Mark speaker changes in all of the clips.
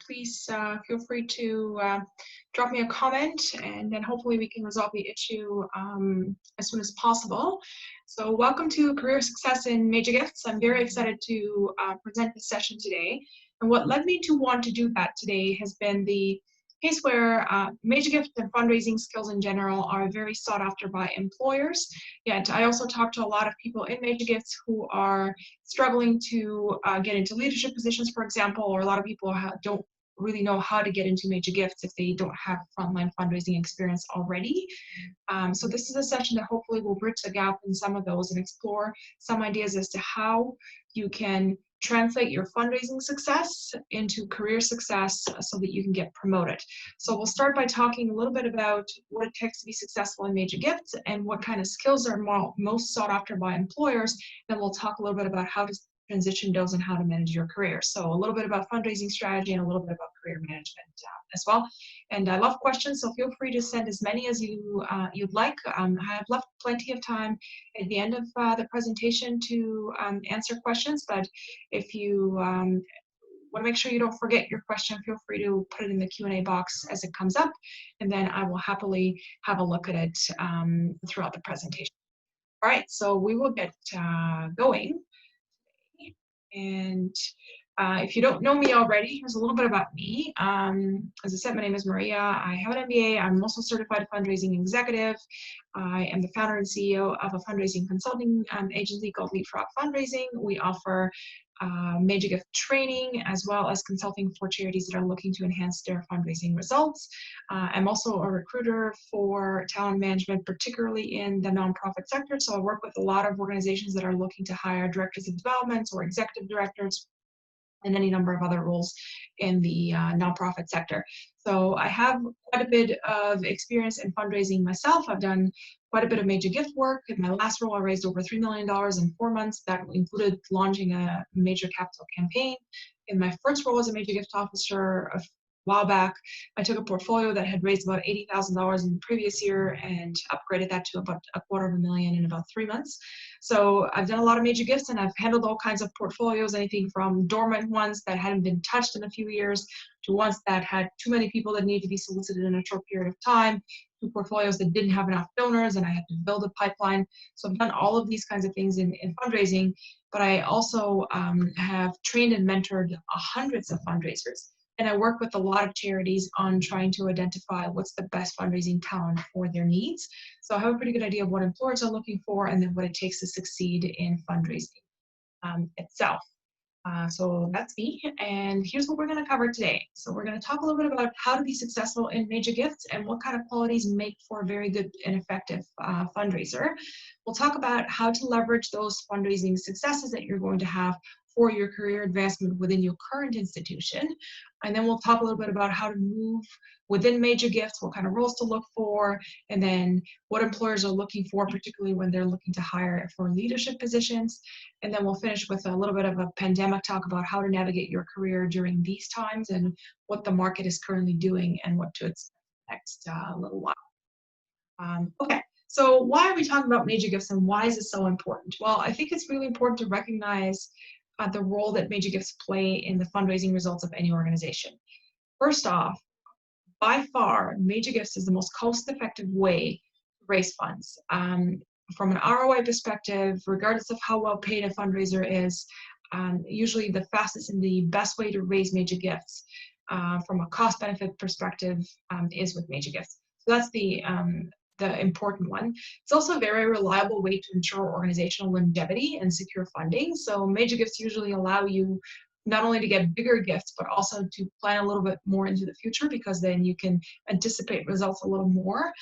Speaker 1: please feel free to drop me a comment, and then hopefully we can resolve the issue as soon as possible. So welcome to Career Success in Major Gifts. I'm very excited to present this session today. And what led me to want to do that today has been the case where major gift and fundraising skills in general are very sought after by employers. Yet I also talk to a lot of people in major gifts who are struggling to get into leadership positions, for example, or a lot of people don't really know how to get into major gifts if they don't have frontline fundraising experience already. So this is a session that hopefully will bridge the gap in some of those and explore some ideas as to how you can translate your fundraising success into career success so that you can get promoted. So we'll start by talking a little bit about what it takes to be successful in major gifts and what kind of skills are most sought after by employers. Then we'll talk a little bit about how to transition those and how to manage your career. So a little bit about fundraising strategy and a little bit about career management as well. And I love questions, so feel free to send as many as you'd like. I have left plenty of time at the end of the presentation to answer questions, but if you want to make sure you don't forget your question, feel free to put it in the Q&A box as it comes up, and then I will happily have a look at it throughout the presentation. All right, so we will get going. And if you don't know me already, here's a little bit about me. As I said, my name is Maria. I have an MBA. I'm also a certified fundraising executive. I am the founder and CEO of a fundraising consulting agency called Leapfrog Fundraising. We offer major gift training as well as consulting for charities that are looking to enhance their fundraising results. I'm also a recruiter for talent management, particularly in the nonprofit sector. So I work with a lot of organizations that are looking to hire directors of development or executive directors and any number of other roles in the nonprofit sector. So I have quite a bit of experience in fundraising myself. I've done quite a bit of major gift work. In my last role, I raised over $3 million in 4 months. That included launching a major capital campaign. In my first role as a major gift officer a while back, I took a portfolio that had raised about $80,000 in the previous year and upgraded that to about $250,000 in about 3 months. So I've done a lot of major gifts, and I've handled all kinds of portfolios, anything from dormant ones that hadn't been touched in a few years to ones that had too many people that needed to be solicited in a short period of time, to portfolios that didn't have enough donors and I had to build a pipeline. So I've done all of these kinds of things in fundraising, but I also have trained and mentored hundreds of fundraisers. And I work with a lot of charities on trying to identify what's the best fundraising talent for their needs. So I have a pretty good idea of what employers are looking for and then what it takes to succeed in fundraising itself. So that's me, and here's what we're going to cover today. So we're going to talk a little bit about how to be successful in major gifts and what kind of qualities make for a very good and effective fundraiser. We'll talk about how to leverage those fundraising successes that you're going to have for your career advancement within your current institution. And then we'll talk a little bit about how to move within major gifts, what kind of roles to look for, and then what employers are looking for, particularly when they're looking to hire for leadership positions. And then we'll finish with a little bit of a pandemic talk about how to navigate your career during these times and what the market is currently doing and what to expect next little while. Okay. So why are we talking about major gifts and why is it so important? Well, I think it's really important to recognize the role that major gifts play in the fundraising results of any organization. First off, by far, major gifts is the most cost-effective way to raise funds. From an ROI perspective, regardless of how well paid a fundraiser is, usually the fastest and the best way to raise major gifts from a cost-benefit perspective is with major gifts. So that's the important one. It's also a very reliable way to ensure organizational longevity and secure funding. So major gifts usually allow you not only to get bigger gifts, but also to plan a little bit more into the future, because then you can anticipate results a little more,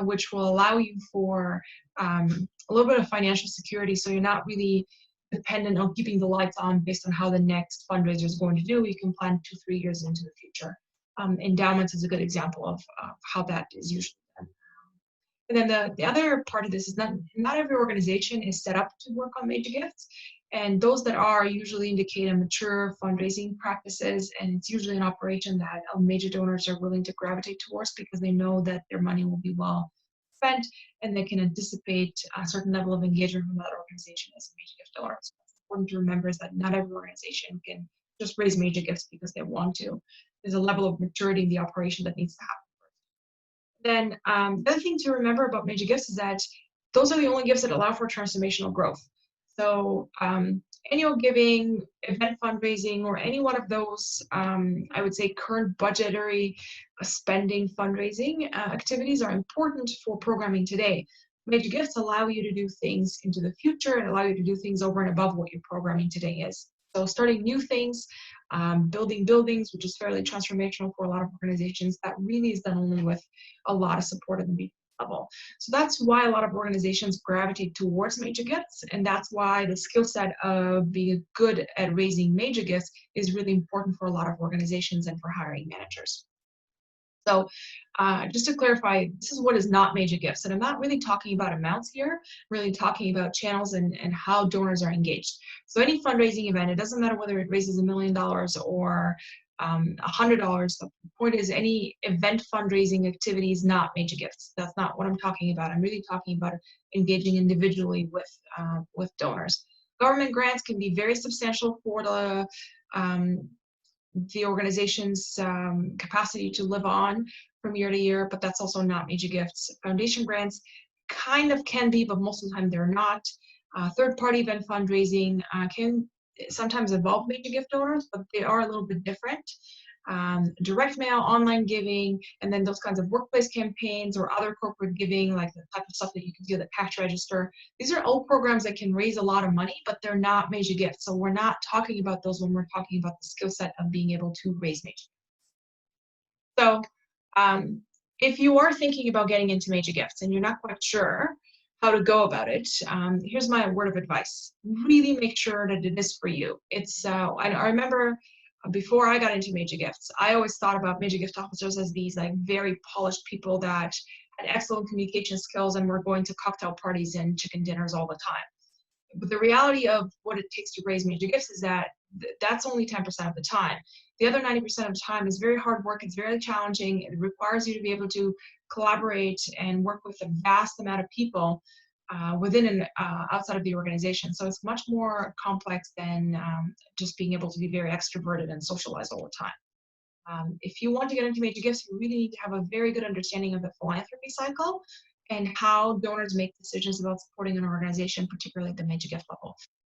Speaker 1: which will allow you for a little bit of financial security. So you're not really dependent on keeping the lights on based on how the next fundraiser is going to do. You can plan 2-3 years into the future. Endowments is a good example of how that is usually done. And then the other part of this is not every organization is set up to work on major gifts. And those that are usually indicate a mature fundraising practices, and it's usually an operation that major donors are willing to gravitate towards because they know that their money will be well spent and they can anticipate a certain level of engagement from that organization as a major gift donor. So it's important to remember is that not every organization can just raise major gifts because they want to. There's a level of maturity in the operation that needs to happen. Then the other thing to remember about major gifts is that those are the only gifts that allow for transformational growth. So annual giving, event fundraising, or any one of those, I would say, current budgetary spending fundraising activities are important for programming today. Major gifts allow you to do things into the future and allow you to do things over and above what your programming today is. So starting new things, building buildings, which is fairly transformational for a lot of organizations, that really is done only with a lot of support at the major level. So that's why a lot of organizations gravitate towards major gifts, and that's why the skill set of being good at raising major gifts is really important for a lot of organizations and for hiring managers. So just to clarify, this is what is not major gifts. And I'm not really talking about amounts here, I'm really talking about channels and how donors are engaged. So any fundraising event, it doesn't matter whether it raises $1 million or $100. The point is any event fundraising activity is not major gifts. That's not what I'm talking about. I'm really talking about engaging individually with donors. Government grants can be very substantial for the organization's capacity to live on from year to year, but that's also not major gifts. Foundation grants kind of can be, but most of the time they're not. Third-party event fundraising can sometimes involve major gift donors, but they are a little bit different. Direct mail, online giving, and then those kinds of workplace campaigns or other corporate giving, like the type of stuff that you can do at the cash register. These are all programs that can raise a lot of money, but they're not major gifts. So we're not talking about those when we're talking about the skill set of being able to raise major gifts. So if you are thinking about getting into major gifts and you're not quite sure how to go about it, here's my word of advice. Really make sure that it is for you. It's I remember before I got into major gifts, I always thought about major gift officers as these like very polished people that had excellent communication skills and were going to cocktail parties and chicken dinners all the time. But the reality of what it takes to raise major gifts is that that's only 10% of the time. The other 90% of the time is very hard work. It's very challenging. It requires you to be able to collaborate and work with a vast amount of people within and outside of the organization. So it's much more complex than just being able to be very extroverted and socialize all the time. If you want to get into major gifts, you really need to have a very good understanding of the philanthropy cycle and how donors make decisions about supporting an organization, particularly at the major gift level.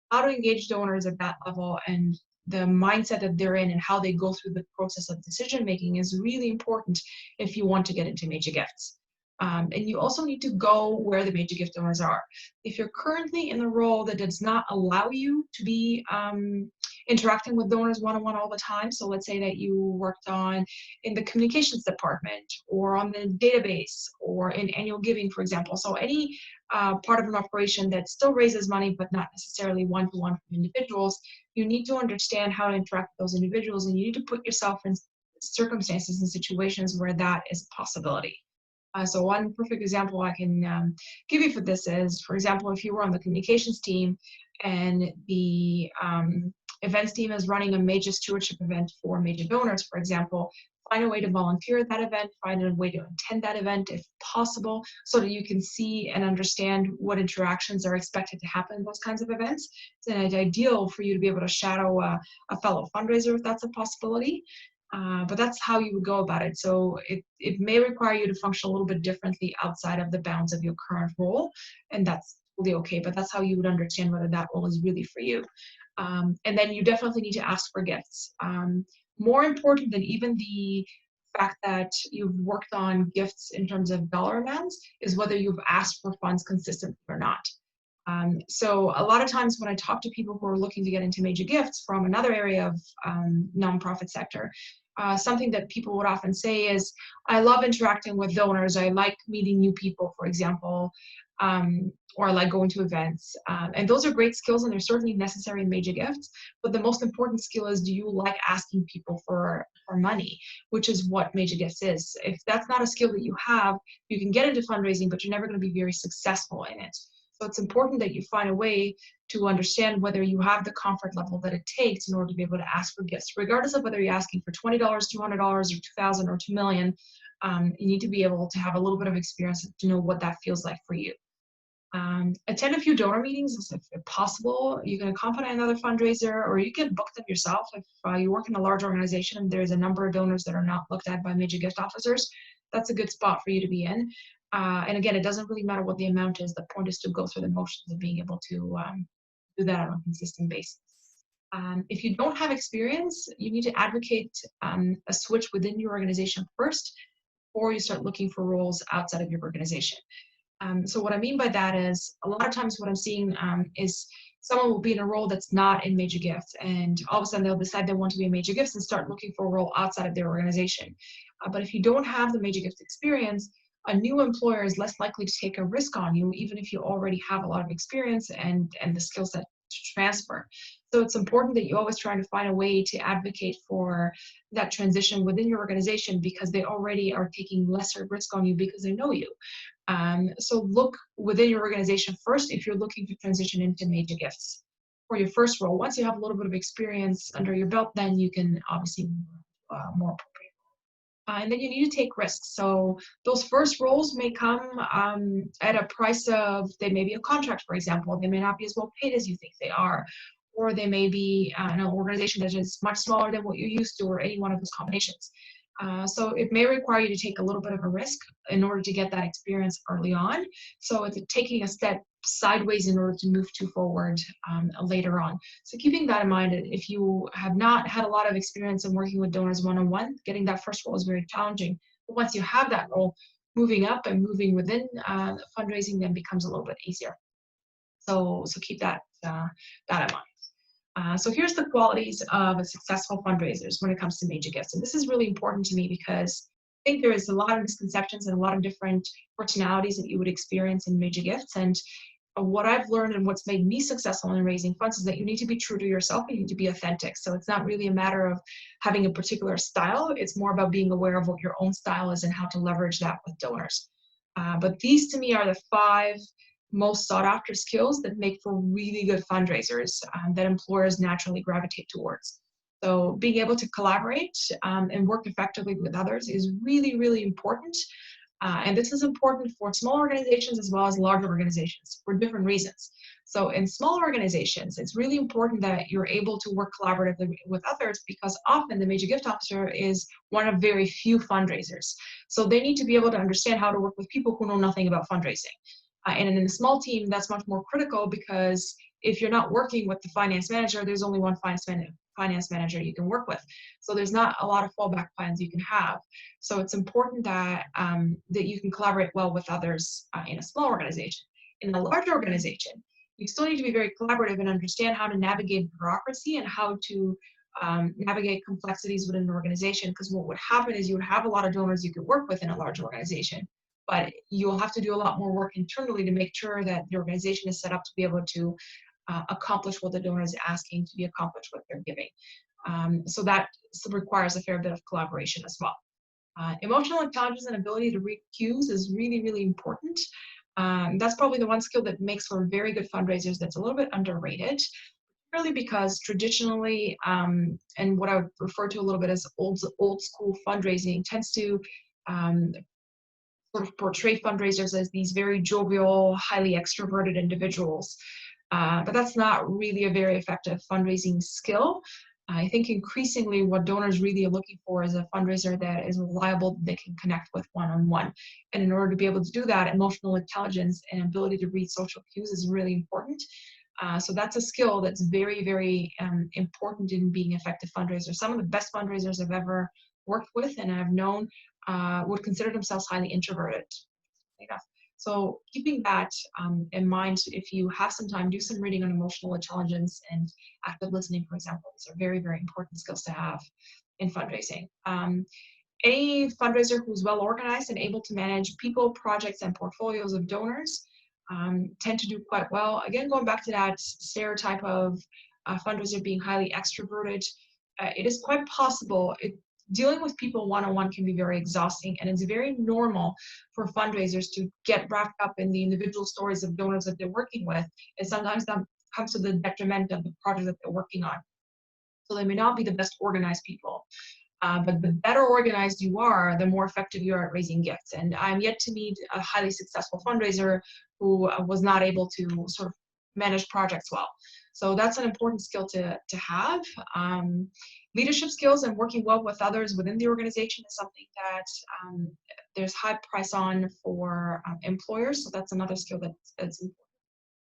Speaker 1: How to engage donors at that level and the mindset that they're in and how they go through the process of decision making is really important if you want to get into major gifts. And you also need to go where the major gift donors are. If you're currently in a role that does not allow you to be interacting with donors one-on-one all the time, so let's say that you worked in the communications department or on the database or in annual giving, for example. So any part of an operation that still raises money but not necessarily one-to-one from individuals, you need to understand how to interact with those individuals, and you need to put yourself in circumstances and situations where that is a possibility. So one perfect example I can give you for this is, for example, if you were on the communications team and the events team is running a major stewardship event for major donors, for example, find a way to volunteer at that event, find a way to attend that event if possible, so that you can see and understand what interactions are expected to happen in those kinds of events. It's ideal for you to be able to shadow a fellow fundraiser if that's a possibility. But that's how you would go about it. So it may require you to function a little bit differently outside of the bounds of your current role, and that's totally okay, but that's how you would understand whether that role is really for you. And then you definitely need to ask for gifts. More important than even the fact that you've worked on gifts in terms of dollar amounts is whether you've asked for funds consistently or not. So a lot of times when I talk to people who are looking to get into major gifts from another area of nonprofit sector, something that people would often say is, I love interacting with donors. I like meeting new people, for example, or I like going to events. And those are great skills and they're certainly necessary in major gifts. But the most important skill is, do you like asking people for money, which is what major gifts is. If that's not a skill that you have, you can get into fundraising, but you're never going to be very successful in it. So it's important that you find a way to understand whether you have the comfort level that it takes in order to be able to ask for gifts, regardless of whether you're asking for $20, $200, or $2,000 or $2 million. You need to be able to have a little bit of experience to know what that feels like for you. Attend a few donor meetings if possible. You can accompany another fundraiser, or you can book them yourself. If you work in a large organization and there's a number of donors that are not looked at by major gift officers, that's a good spot for you to be in. And again, it doesn't really matter what the amount is. The point is to go through the motions of being able to do that on a consistent basis. If you don't have experience, you need to advocate a switch within your organization first, before you start looking for roles outside of your organization. So what I mean by that is a lot of times what I'm seeing is someone will be in a role that's not in major gifts, and all of a sudden they'll decide they want to be in major gifts and start looking for a role outside of their organization. But if you don't have the major gift experience, a new employer is less likely to take a risk on you, even if you already have a lot of experience and the skill set to transfer. So it's important that you always try to find a way to advocate for that transition within your organization, because they already are taking lesser risk on you because they know you. So look within your organization first if you're looking to transition into major gifts for your first role. Once you have a little bit of experience under your belt, then you can obviously more appropriate. And then you need to take risks. So those first roles may come at a price of, they may be a contract, for example. They may not be as well paid as you think they are, or they may be an organization that is much smaller than what you're used to, or any one of those combinations. So it may require you to take a little bit of a risk in order to get that experience early on. So it's taking a step sideways in order to move to forward later on. So keeping that in mind, if you have not had a lot of experience in working with donors one-on-one, getting that first role is very challenging. But once you have that role, moving up and moving within fundraising then becomes a little bit easier. So keep that in mind. So here's the qualities of a successful fundraisers when it comes to major gifts. And this is really important to me because I think there is a lot of misconceptions and a lot of different personalities that you would experience in major gifts. And what I've learned and what's made me successful in raising funds is that you need to be true to yourself. You need to be authentic. So it's not really a matter of having a particular style. It's more about being aware of what your own style is and how to leverage that with donors. But these to me are the 5 most sought after skills that make for really good fundraisers that employers naturally gravitate towards. So being able to collaborate and work effectively with others is really, really important. And this is important for small organizations as well as large organizations for different reasons. So in small organizations, it's really important that you're able to work collaboratively with others, because often the major gift officer is one of very few fundraisers. So they need to be able to understand how to work with people who know nothing about fundraising. And in a small team, that's much more critical, because if you're not working with the finance manager, there's only one finance manager you can work with. So there's not a lot of fallback plans you can have. So it's important that that you can collaborate well with others in a small organization. In a large organization, you still need to be very collaborative and understand how to navigate bureaucracy and how to navigate complexities within an organization. Because what would happen is you would have a lot of donors you could work with in a large organization, but you'll have to do a lot more work internally to make sure that the organization is set up to be able to accomplish what the donor is asking to be accomplished, what they're giving. So that requires a fair bit of collaboration as well. Emotional intelligence and ability to read cues is really, really important. That's probably the one skill that makes for very good fundraisers that's a little bit underrated, really, because traditionally, and what I would refer to a little bit as old school fundraising tends to sort of portray fundraisers as these very jovial, highly extroverted individuals. But that's not really a very effective fundraising skill. I think increasingly what donors really are looking for is a fundraiser that is reliable, they can connect with one-on-one. And in order to be able to do that, emotional intelligence and ability to read social cues is really important. So that's a skill that's very, very important in being effective fundraisers. Some of the best fundraisers I've ever worked with and I've known would consider themselves highly introverted. So keeping that in mind, if you have some time, do some reading on emotional intelligence and active listening, for example. These are very, very important skills to have in fundraising. Any fundraiser who's well organized and able to manage people, projects, and portfolios of donors tend to do quite well. Again, going back to that stereotype of fundraiser being highly extroverted, it is quite possible. Dealing with people one-on-one can be very exhausting, and it's very normal for fundraisers to get wrapped up in the individual stories of donors that they're working with, and sometimes that comes to the detriment of the project that they're working on. So they may not be the best organized people. But the better organized you are, the more effective you are at raising gifts. And I'm yet to meet a highly successful fundraiser who was not able to sort of manage projects well. So that's an important skill to have. Leadership skills and working well with others within the organization is something that there's high price on for employers. So that's another skill that's important.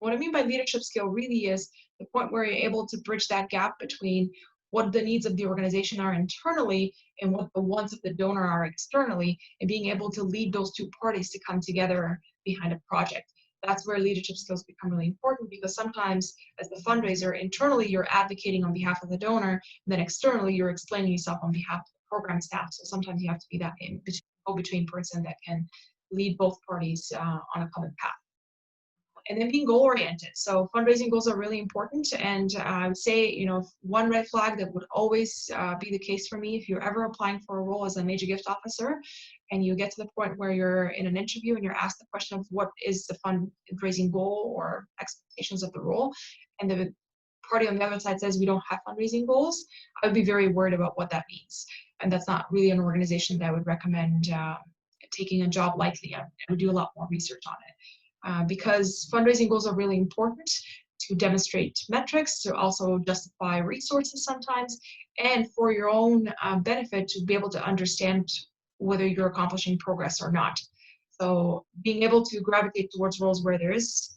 Speaker 1: What I mean by leadership skill really is the point where you're able to bridge that gap between what the needs of the organization are internally and what the wants of the donor are externally, and being able to lead those two parties to come together behind a project. That's where leadership skills become really important, because sometimes as the fundraiser, internally you're advocating on behalf of the donor, and then externally you're explaining yourself on behalf of the program staff. So sometimes you have to be that go-between person that can lead both parties on a common path. And then being goal oriented. So fundraising goals are really important. And I would say, one red flag that would always be the case for me, if you're ever applying for a role as a major gift officer, and you get to the point where you're in an interview and you're asked the question of what is the fundraising goal or expectations of the role, and the party on the other side says we don't have fundraising goals, I would be very worried about what that means. And that's not really an organization that I would recommend taking a job lightly. I would do a lot more research on it. Because fundraising goals are really important to demonstrate metrics, to also justify resources sometimes, and for your own benefit to be able to understand whether you're accomplishing progress or not. So being able to gravitate towards roles where there is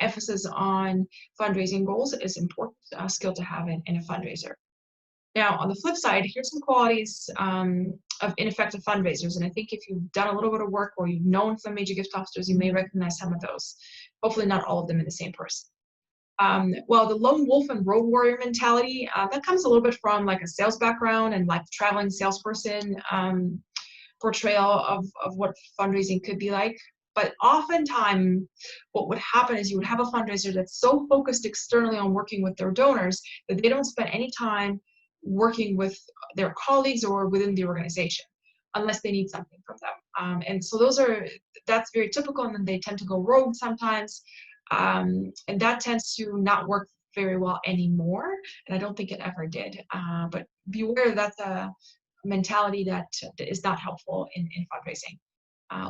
Speaker 1: emphasis on fundraising goals is important skill to have in a fundraiser. Now, on the flip side, here's some qualities of ineffective fundraisers. And I think if you've done a little bit of work or you've known some major gift officers, you may recognize some of those. Hopefully not all of them in the same person. Well, the lone wolf and road warrior mentality, that comes a little bit from like a sales background and like traveling salesperson portrayal of what fundraising could be like. But oftentimes, what would happen is you would have a fundraiser that's so focused externally on working with their donors that they don't spend any time working with their colleagues or within the organization unless they need something from them. And so that's very typical, and then they tend to go rogue sometimes. And that tends to not work very well anymore. And I don't think it ever did. But beware, that's a mentality that is not helpful in fundraising.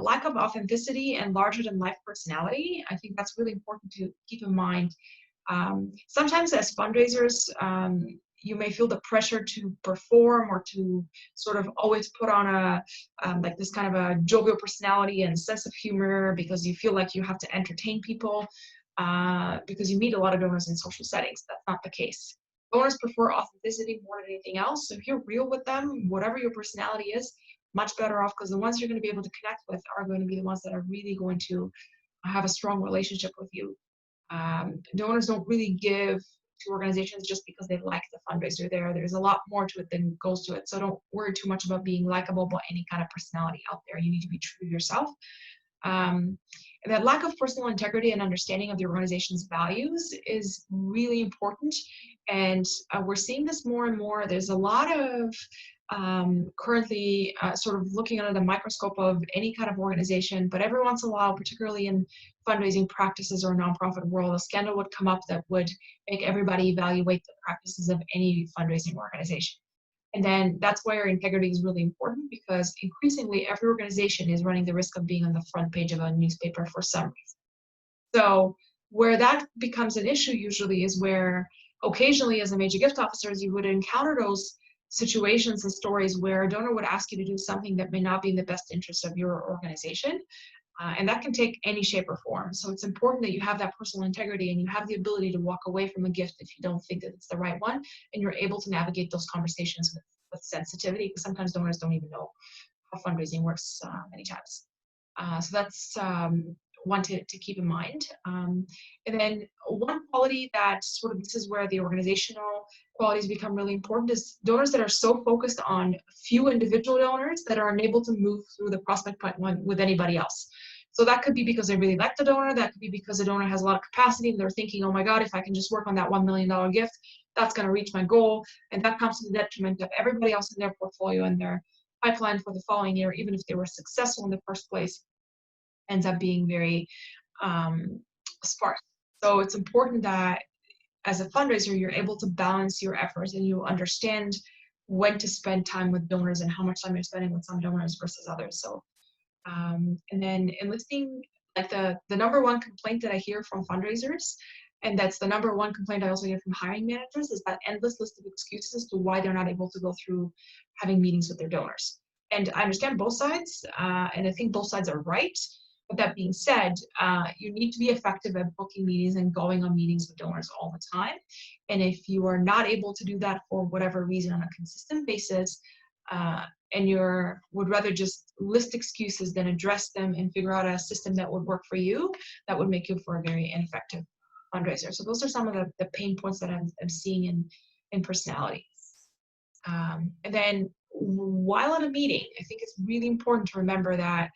Speaker 1: Lack of authenticity and larger than life personality, I think that's really important to keep in mind. Sometimes as fundraisers, you may feel the pressure to perform or to sort of always put on like this kind of a jovial personality and sense of humor, because you feel like you have to entertain people because you meet a lot of donors in social settings. That's not the case. Donors prefer authenticity more than anything else. So if you're real with them, whatever your personality is, much better off, because the ones you're going to be able to connect with are going to be the ones that are really going to have a strong relationship with you. Donors don't really give to organizations just because they like the fundraiser there. There's a lot more to it than goes to it. So don't worry too much about being likable by any kind of personality out there. You need to be true to yourself. And that lack of personal integrity and understanding of the organization's values is really important. And we're seeing this more and more. There's a lot of currently sort of looking under the microscope of any kind of organization, but every once in a while, particularly in fundraising practices or nonprofit world, a scandal would come up that would make everybody evaluate the practices of any fundraising organization. And then that's where integrity is really important, because increasingly every organization is running the risk of being on the front page of a newspaper for some reason. So where that becomes an issue usually is where occasionally as a major gift officer, you would encounter those situations and stories where a donor would ask you to do something that may not be in the best interest of your organization. And that can take any shape or form. So it's important that you have that personal integrity and you have the ability to walk away from a gift if you don't think that it's the right one, and you're able to navigate those conversations with sensitivity, because sometimes donors don't even know how fundraising works many times. So that's one to keep in mind. And then one quality that sort of, this is where the organizational qualities become really important, is donors that are so focused on few individual donors that are unable to move through the prospect pipeline with anybody else. So that could be because they really like the donor. That could be because the donor has a lot of capacity and they're thinking, oh my God, if I can just work on that $1 million gift, that's going to reach my goal. And that comes to the detriment of everybody else in their portfolio and their pipeline for the following year, even if they were successful in the first place, ends up being very sparse. So it's important that as a fundraiser, you're able to balance your efforts and you understand when to spend time with donors and how much time you're spending with some donors versus others. So, and then enlisting, like the number one complaint that I hear from fundraisers, and that's the number one complaint I also hear from hiring managers, is that endless list of excuses as to why they're not able to go through having meetings with their donors. And I understand both sides, and I think both sides are right. But that being said, you need to be effective at booking meetings and going on meetings with donors all the time. And if you are not able to do that for whatever reason on a consistent basis, and you would rather just list excuses than address them and figure out a system that would work for you, that would make you for a very ineffective fundraiser. So those are some of the pain points that I'm seeing in personality. And then while at a meeting, I think it's really important to remember that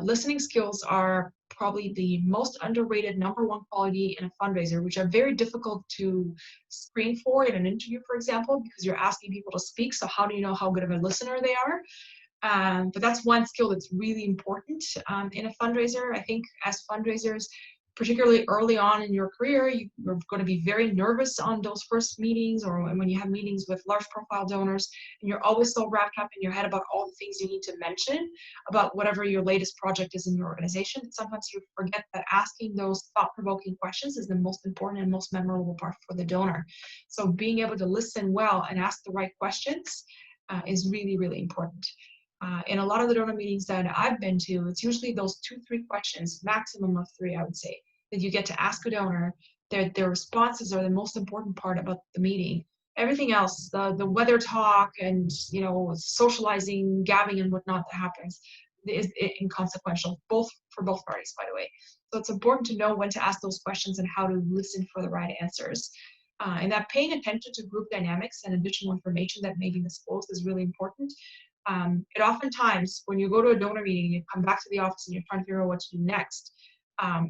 Speaker 1: listening skills are probably the most underrated number one quality in a fundraiser, which are very difficult to screen for in an interview, for example, because you're asking people to speak. So how do you know how good of a listener they are? But that's one skill that's really important in a fundraiser. I think as fundraisers, particularly early on in your career, you're going to be very nervous on those first meetings or when you have meetings with large profile donors, and you're always so wrapped up in your head about all the things you need to mention about whatever your latest project is in your organization. Sometimes you forget that asking those thought-provoking questions is the most important and most memorable part for the donor. So being able to listen well and ask the right questions is really, really important. In a lot of the donor meetings that I've been to, it's usually those 2-3 questions, maximum of 3, I would say, that you get to ask a donor. Their responses are the most important part about the meeting. Everything else, the weather talk and socializing, gabbing and whatnot that happens is inconsequential, for both parties, by the way. So it's important to know when to ask those questions and how to listen for the right answers. And that paying attention to group dynamics and additional information that may be disclosed is really important. It oftentimes, when you go to a donor meeting and you come back to the office and you're trying to figure out what to do next,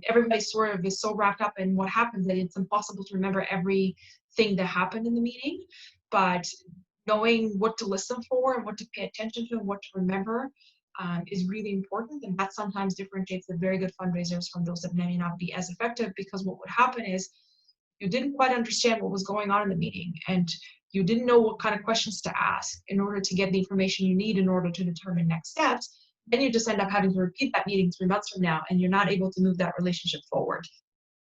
Speaker 1: everybody sort of is so wrapped up in what happens that it's impossible to remember everything that happened in the meeting. But knowing what to listen for and what to pay attention to and what to remember is really important. And that sometimes differentiates the very good fundraisers from those that may not be as effective, because what would happen is you didn't quite understand what was going on in the meeting, and you didn't know what kind of questions to ask in order to get the information you need in order to determine next steps, then you just end up having to repeat that meeting 3 months from now, and you're not able to move that relationship forward.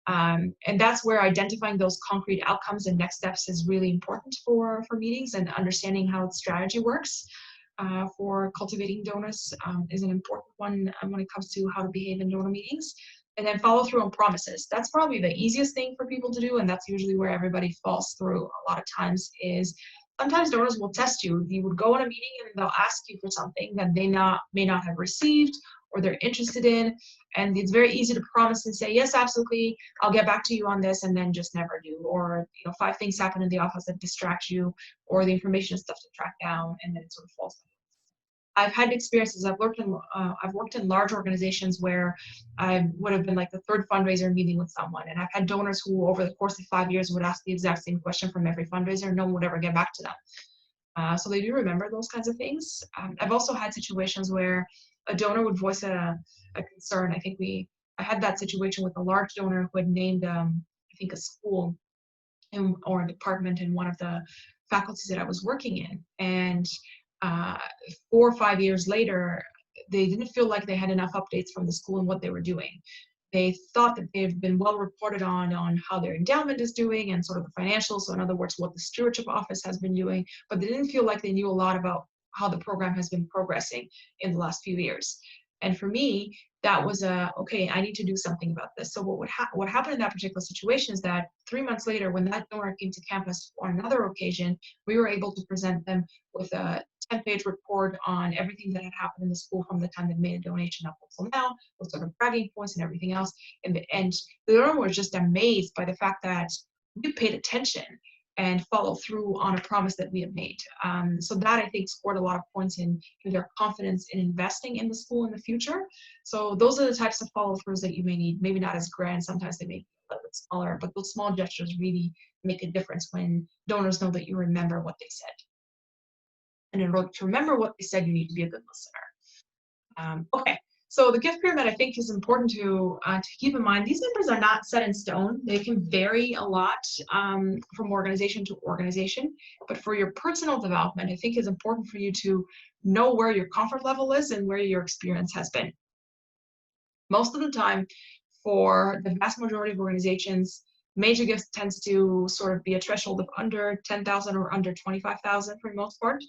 Speaker 1: And that's where identifying those concrete outcomes and next steps is really important for meetings, and understanding how strategy works for cultivating donors is an important one when it comes to how to behave in donor meetings. And then follow through on promises. That's probably the easiest thing for people to do, and that's usually where everybody falls through a lot of times. Is sometimes donors will test you. You would go in a meeting and they'll ask you for something that they may not have received or they're interested in, and it's very easy to promise and say, yes, absolutely, I'll get back to you on this, and then just never do. Or 5 things happen in the office that distract you, or the information is tough to track down, and then it sort of falls. I've had experiences. I've worked in large organizations where I would have been like the third fundraiser meeting with someone, and I've had donors who, over the course of 5 years, would ask the exact same question from every fundraiser, and no one would ever get back to them. So they do remember those kinds of things. I've also had situations where a donor would voice a concern. I had that situation with a large donor who had named, I think, a school or a department in one of the faculties that I was working in, and 4 or 5 years later, they didn't feel like they had enough updates from the school and what they were doing. They thought that they've been well reported on how their endowment is doing and sort of the financials, so in other words, what the stewardship office has been doing, but they didn't feel like they knew a lot about how the program has been progressing in the last few years. And for me, that was okay, I need to do something about this. So what happened in that particular situation is that 3 months later, when that donor came to campus on another occasion, we were able to present them with a 10-page report on everything that had happened in the school from the time they made a donation up until now, with sort of bragging points and everything else. And the donor was just amazed by the fact that we paid attention and follow through on a promise that we have made. So that, I think, scored a lot of points in their confidence in investing in the school in the future. So those are the types of follow-throughs that you may need. Maybe not as grand, sometimes they may be a little bit smaller, but those small gestures really make a difference when donors know that you remember what they said. And in order to remember what they said, you need to be a good listener. Okay, So the gift pyramid, I think, is important to keep in mind. These numbers are not set in stone. They can vary a lot from organization to organization. But for your personal development, I think it's important for you to know where your comfort level is and where your experience has been. Most of the time, for the vast majority of organizations, major gifts tends to sort of be a threshold of under 10,000 or under 25,000 for the most part.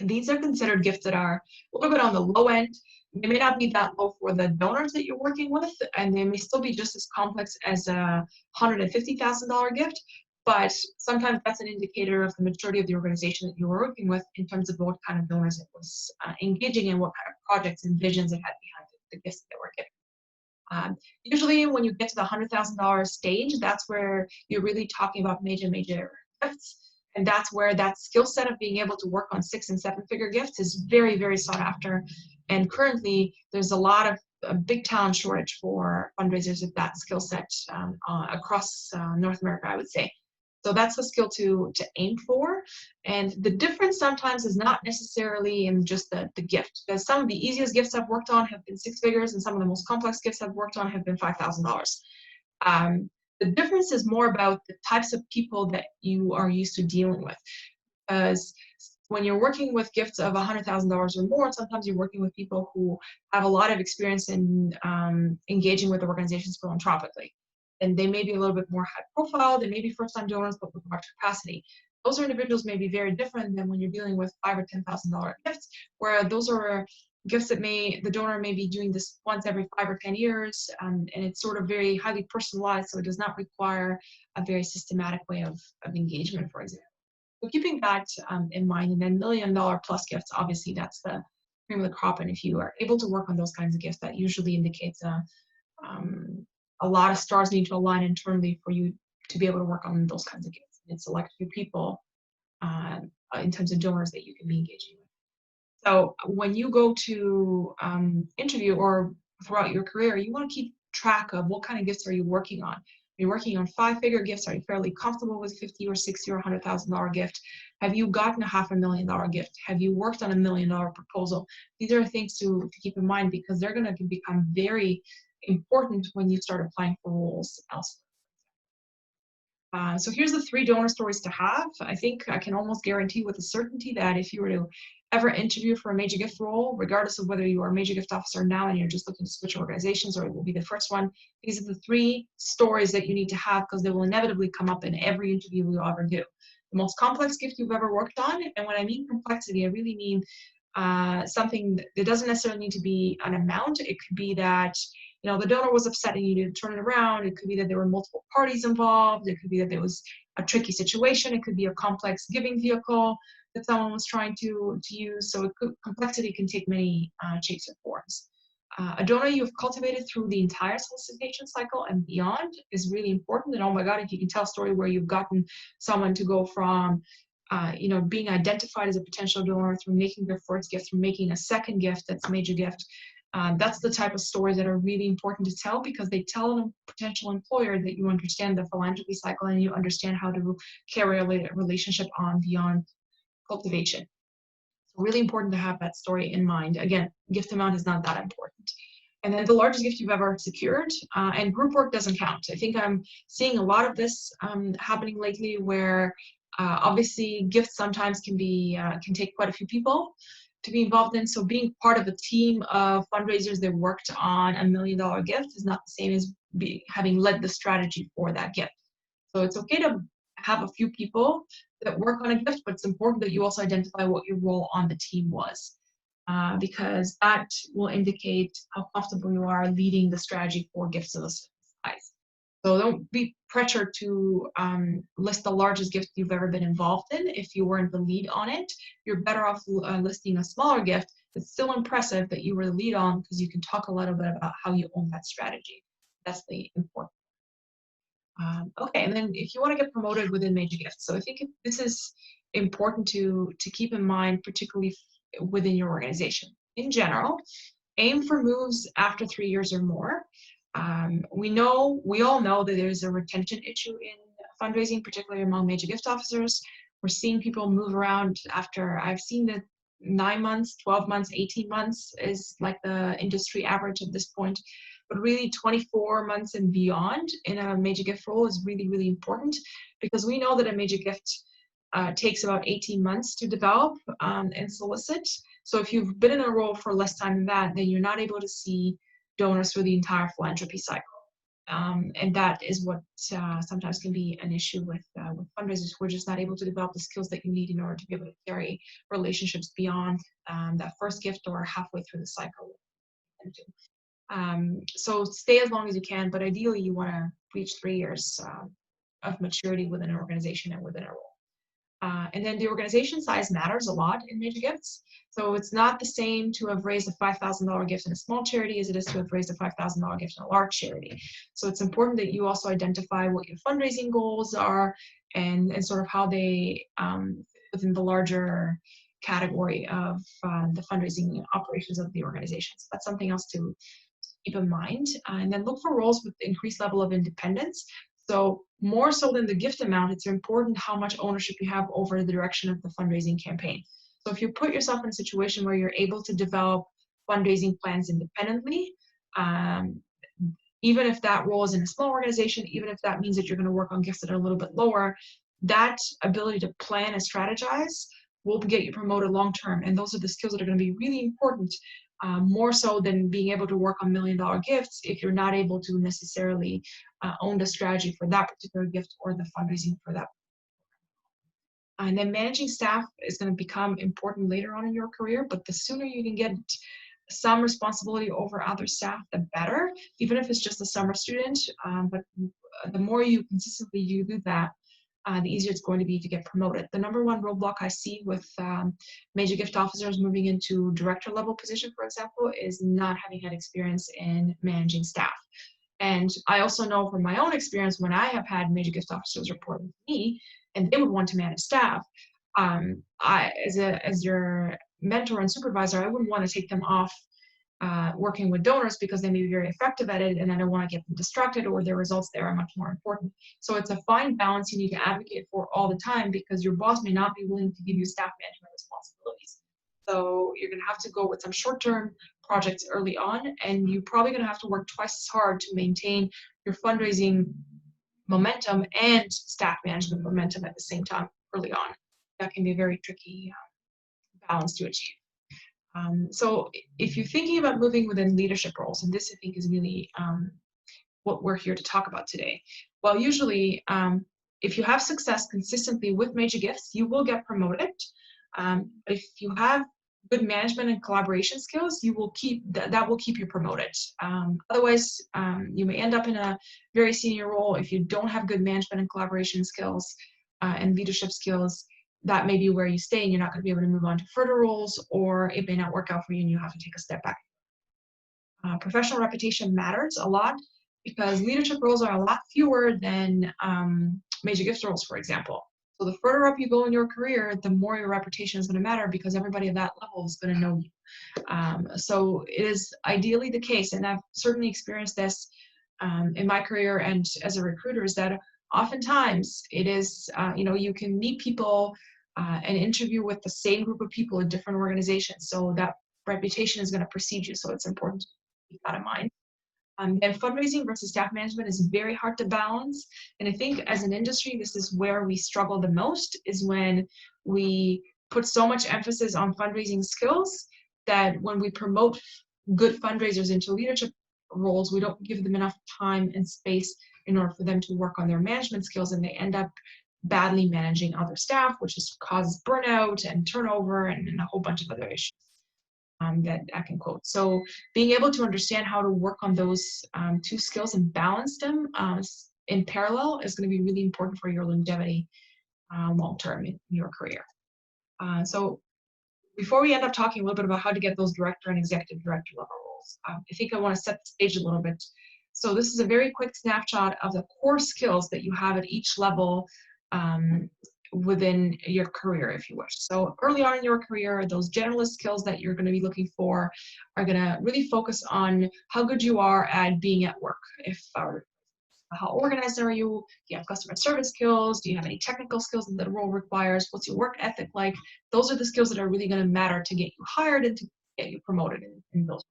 Speaker 1: These are considered gifts that are a little bit on the low end. They may not be that low for the donors that you're working with, and they may still be just as complex as a $150,000 gift, but sometimes that's an indicator of the maturity of the organization that you were working with in terms of what kind of donors it was engaging in, what kind of projects and visions it had behind the gifts that they were giving. Usually when you get to the $100,000 stage, that's where you're really talking about major gifts. And that's where that skill set of being able to work on 6- and 7-figure gifts is very, very sought after. And currently, there's a lot of a big talent shortage for fundraisers with that skill set across North America, I would say. So that's the skill to aim for. And the difference sometimes is not necessarily in just the gift, because some of the easiest gifts I've worked on have been 6 figures, and some of the most complex gifts I've worked on have been $5,000. The difference is more about the types of people that you are used to dealing with. Because when you're working with gifts of $100,000 or more, sometimes you're working with people who have a lot of experience in engaging with organizations philanthropically. And they may be a little bit more high profile, they may be first-time donors, but with large capacity. Those individuals may be very different than when you're dealing with $5,000 or $10,000 gifts, where those are gifts that the donor may be doing this once every 5 or 10 years, and it's sort of very highly personalized, so it does not require a very systematic way of engagement, for example. So keeping that in mind, and then $1 million plus gifts, obviously that's the cream of the crop, and if you are able to work on those kinds of gifts, that usually indicates a lot of stars need to align internally for you to be able to work on those kinds of gifts and select a few people in terms of donors that you can be engaging with. So when you go to interview or throughout your career, you want to keep track of what kind of gifts are you working on. Are you working on 5-figure gifts? Are you fairly comfortable with 50 or 60 or $100,000 gift? Have you gotten a $500,000 gift? Have you worked on $1 million proposal? These are things to keep in mind, because they're going to become very important when you start applying for roles elsewhere. So here's the 3 donor stories to have. I think I can almost guarantee with a certainty that if you were to ever interview for a major gift role, regardless of whether you are a major gift officer now and you're just looking to switch organizations, or it will be the first one, these are the 3 stories that you need to have, because they will inevitably come up in every interview you'll ever do. The most complex gift you've ever worked on, and when I mean complexity, I really mean something that doesn't necessarily need to be an amount. It could be that the donor was upset and you need to turn it around. It could be that there were multiple parties involved. It could be that there was a tricky situation. It could be a complex giving vehicle that someone was trying to use. So complexity can take many shapes and forms. A donor you've cultivated through the entire solicitation cycle and beyond is really important. And oh my God, if you can tell a story where you've gotten someone to go from being identified as a potential donor, through making their first gift, through making a second gift that's a major gift. That's the type of stories that are really important to tell, because they tell a potential employer that you understand the philanthropy cycle and you understand how to carry a relationship on beyond cultivation. So really important to have that story in mind. Again, gift amount is not that important. And then the largest gift you've ever secured, and group work doesn't count. I think I'm seeing a lot of this happening lately, where obviously gifts sometimes can take quite a few people to be involved in. So being part of a team of fundraisers that worked on $1 million gift is not the same as having led the strategy for that gift. So it's okay to have a few people that work on a gift, but it's important that you also identify what your role on the team was, because that will indicate how comfortable you are leading the strategy for gifts of this size. So don't be pressured to list the largest gift you've ever been involved in. If you weren't the lead on it, you're better off listing a smaller gift that's still impressive that you were the lead on, because you can talk a little bit about how you own that strategy. That's the important. Okay, and then if you want to get promoted within major gifts, so I think this is important to keep in mind, particularly within your organization. In general, aim for moves after 3 years or more. We all know that there's a retention issue in fundraising, particularly among major gift officers. We're seeing people move around after. I've seen that 9 months, 12 months, 18 months is like the industry average at this point. But really 24 months and beyond in a major gift role is really, really important, because we know that a major gift takes about 18 months to develop and solicit. So if you've been in a role for less time than that, then you're not able to see donors through the entire philanthropy cycle. And that is what sometimes can be an issue with fundraisers who are just not able to develop the skills that you need in order to be able to carry relationships beyond that first gift or halfway through the cycle. So stay as long as you can, but ideally you want to reach 3 years of maturity within an organization and within a role. And then the organization size matters a lot in major gifts. So it's not the same to have raised a $5,000 gift in a small charity as it is to have raised a $5,000 gift in a large charity. So it's important that you also identify what your fundraising goals are and sort of how they within the larger category of the fundraising operations of the organization. So that's something else to keep in mind. And then look for roles with increased level of independence. So more so than the gift amount, it's important how much ownership you have over the direction of the fundraising campaign. So if you put yourself in a situation where you're able to develop fundraising plans independently, even if that role is in a small organization, even if that means that you're going to work on gifts that are a little bit lower, that ability to plan and strategize will get you promoted long term. And those are the skills that are going to be really important, more so than being able to work on $1 million gifts if you're not able to necessarily own the strategy for that particular gift or the fundraising for that. And then managing staff is going to become important later on in your career, but the sooner you can get some responsibility over other staff, the better, even if it's just a summer student. But the more you consistently you do that, the easier it's going to be to get promoted. The number one roadblock I see with major gift officers moving into director level position, for example, is not having had experience in managing staff. And I also know from my own experience when I have had major gift officers report with me and they would want to manage staff, as your mentor and supervisor, I wouldn't want to take them off working with donors because they may be very effective at it and I don't want to get them distracted, or their results there are much more important. So it's a fine balance you need to advocate for all the time, because your boss may not be willing to give you staff management responsibilities. So you're going to have to go with some short-term projects early on, and you're probably going to have to work twice as hard to maintain your fundraising momentum and staff management momentum at the same time early on. That can be a very tricky balance to achieve. So if you're thinking about moving within leadership roles, and this I think is really what we're here to talk about today. Well, usually if you have success consistently with major gifts, you will get promoted. If you have good management and collaboration skills, you will keep that will keep you promoted. Otherwise, you may end up in a very senior role if you don't have good management and collaboration skills and leadership skills. That may be where you stay and you're not going to be able to move on to further roles, or it may not work out for you and you have to take a step back. Professional reputation matters a lot because leadership roles are a lot fewer than major gift roles, for example. So the further up you go in your career, the more your reputation is going to matter because everybody at that level is going to know you. So it is ideally the case, and I've certainly experienced this in my career and as a recruiter, is that oftentimes it is, you can meet people and interview with the same group of people in different organizations. So that reputation is going to precede you. So it's important to keep that in mind. And fundraising versus staff management is very hard to balance. And I think as an industry, this is where we struggle the most, is when we put so much emphasis on fundraising skills that when we promote good fundraisers into leadership roles, we don't give them enough time and space in order for them to work on their management skills, and they end up badly managing other staff, which just causes burnout and turnover and a whole bunch of other issues that I can quote. So being able to understand how to work on those two skills and balance them in parallel is going to be really important for your longevity long-term in your career. So before we end up talking a little bit about how to get those director and executive director level roles, I think I want to set the stage a little bit. So this is a very quick snapshot of the core skills that you have at each level within your career, if you wish. So early on in your career, those generalist skills that you're going to be looking for are going to really focus on how good you are at being at work. How organized are you? Do you have customer service skills? Do you have any technical skills that the role requires? What's your work ethic like? Those are the skills that are really going to matter to get you hired and to get you promoted in those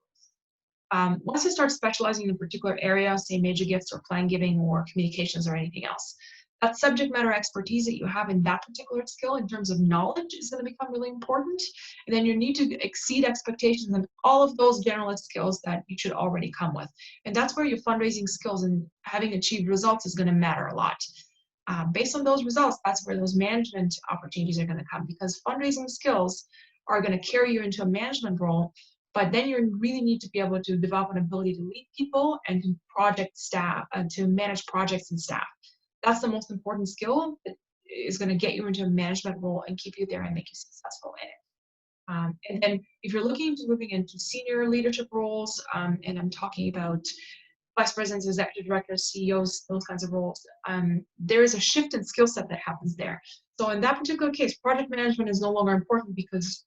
Speaker 1: roles. Once you start specializing in a particular area, say major gifts or plan giving or communications or anything else, that subject matter expertise that you have in that particular skill in terms of knowledge is going to become really important. And then you need to exceed expectations and all of those generalist skills that you should already come with. And that's where your fundraising skills and having achieved results is going to matter a lot. Based on those results, that's where those management opportunities are going to come, because fundraising skills are going to carry you into a management role. But then you really need to be able to develop an ability to lead people and to project staff and to manage projects and staff. That's the most important skill that is going to get you into a management role and keep you there and make you successful in it. And then if you're looking to moving into senior leadership roles, and I'm talking about vice presidents, executive directors, CEOs, those kinds of roles, there is a shift in skill set that happens there. So in that particular case, project management is no longer important, because